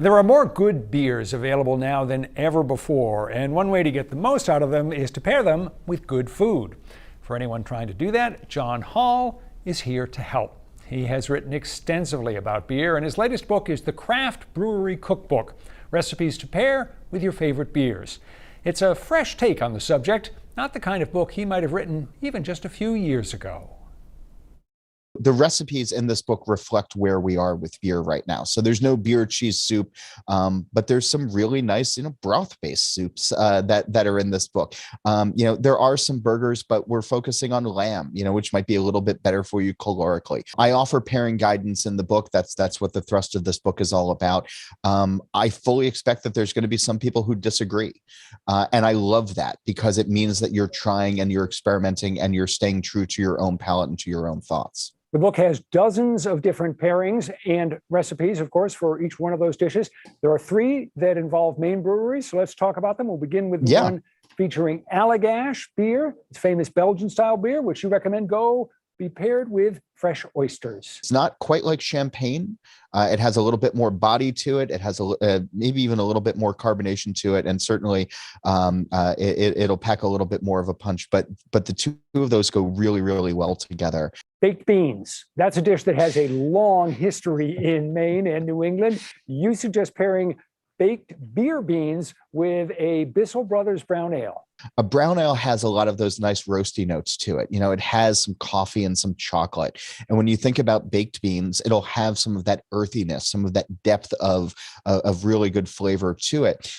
There are more good beers available now than ever before, and one way to get the most out of them is to pair them with good food. For anyone trying to do that, John Hall is here to help. He has written extensively about beer, and his latest book is the Craft Brewery Cookbook, Recipes to Pair with Your Favorite Beers. It's a fresh take on the subject, not the kind of book he might have written even just a few years ago. The recipes in this book reflect where we are with beer right now. So there's no beer cheese soup, but there's some really nice, broth-based soups that are in this book. There are some burgers, but we're focusing on lamb, which might be a little bit better for you calorically. I offer pairing guidance in the book. That's what the thrust of this book is all about. I fully expect that there's going to be some people who disagree. And I love that because it means that you're trying and you're experimenting and you're staying true to your own palate and to your own thoughts. The book has dozens of different pairings and recipes, of course, for each one of those dishes. There are 3 that involve Maine breweries, so let's talk about them. We'll begin with the one featuring Allagash beer. It's famous Belgian-style beer, which you recommend go be paired with fresh oysters. It's not quite like champagne. It has a little bit more body to it. It has maybe even a little bit more carbonation to it, and certainly it'll pack a little bit more of a punch. But the two of those go really, really well together. Baked beans. That's a dish that has a long history in Maine and New England. You suggest pairing baked beer beans with a Bissell Brothers brown ale. A brown ale has a lot of those nice roasty notes to it. It has some coffee and some chocolate. And when you think about baked beans, it'll have some of that earthiness, some of that depth of really good flavor to it.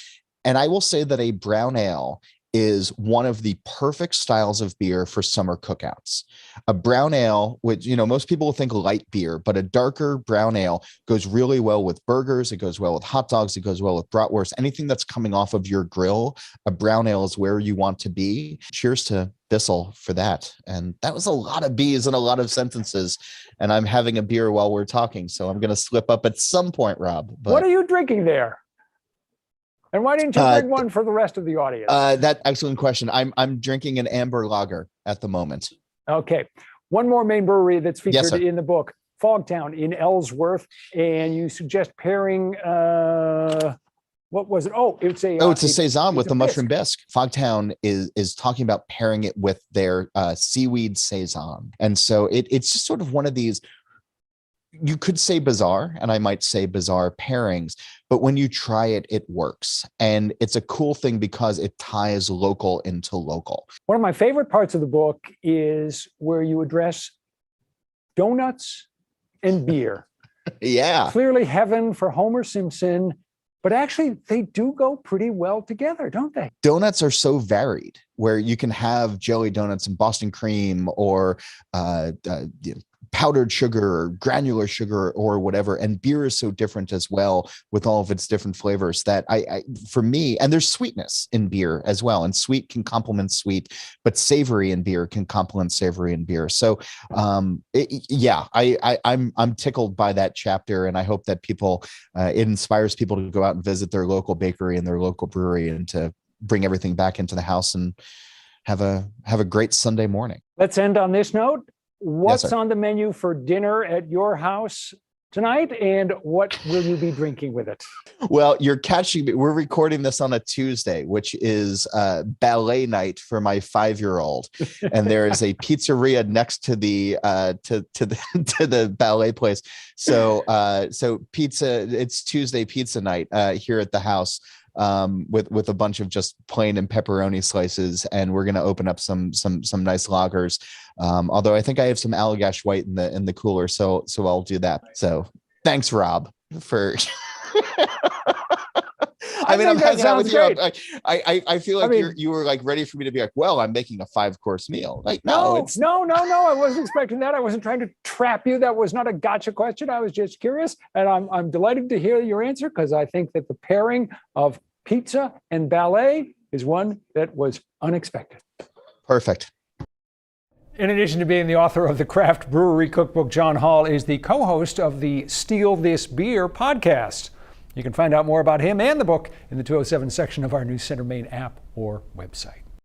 And I will say that a brown ale is one of the perfect styles of beer for summer cookouts. A brown ale, which, most people will think light beer, but a darker brown ale goes really well with burgers. It goes well with hot dogs. It goes well with bratwurst. Anything that's coming off of your grill, a brown ale is where you want to be. Cheers to Bissell for that. And that was a lot of B's and a lot of sentences. And I'm having a beer while we're talking, so I'm going to slip up at some point, Rob. But what are you drinking there? And why didn't you bring one for the rest of the audience? That excellent question. I'm drinking an amber lager at the moment. Okay. One more Maine brewery that's featured in the book, Fogtown in Ellsworth. And you suggest pairing, what was it? Oh, it's a Saison with the mushroom bisque. Fogtown is talking about pairing it with their seaweed Saison. And so it's just sort of one of these, you could say bizarre, and I might say bizarre pairings, but when you try it, it works. And it's a cool thing because it ties local into local. One of my favorite parts of the book is where you address donuts and beer. Yeah. Clearly heaven for Homer Simpson, but actually they do go pretty well together, don't they? Donuts are so varied, where you can have jelly donuts and Boston cream or powdered sugar or granular sugar or whatever. And beer is so different as well with all of its different flavors that for me, and there's sweetness in beer as well. And sweet can complement sweet, but savory in beer can complement savory in beer. So I'm tickled by that chapter. And I hope that it inspires people to go out and visit their local bakery and their local brewery and to bring everything back into the house and have a great Sunday morning. Let's end on this note. What's on the menu for dinner at your house tonight, and what will you be drinking with it? Well, you're catching me. We're recording this on a Tuesday, which is ballet night for my 5-year-old, and there is a pizzeria next to the to the ballet place. So pizza. It's Tuesday pizza night here at the house. With a bunch of just plain and pepperoni slices, and we're going to open up some nice lagers. Although I think I have some Allagash White in the cooler, so I'll do that. So thanks, Rob, for. I'm hanging out with you. I feel like you were like ready for me to be like, well, I'm making a 5-course meal. Like, no. I wasn't expecting that. I wasn't trying to trap you. That was not a gotcha question. I was just curious, and I'm delighted to hear your answer because I think that the pairing of pizza and ballet is one that was unexpected. Perfect. In addition to being the author of the Craft Brewery Cookbook, John Hall is the co-host of the Steal This Beer podcast. You can find out more about him and the book in the 207 section of our News Center Maine app or website.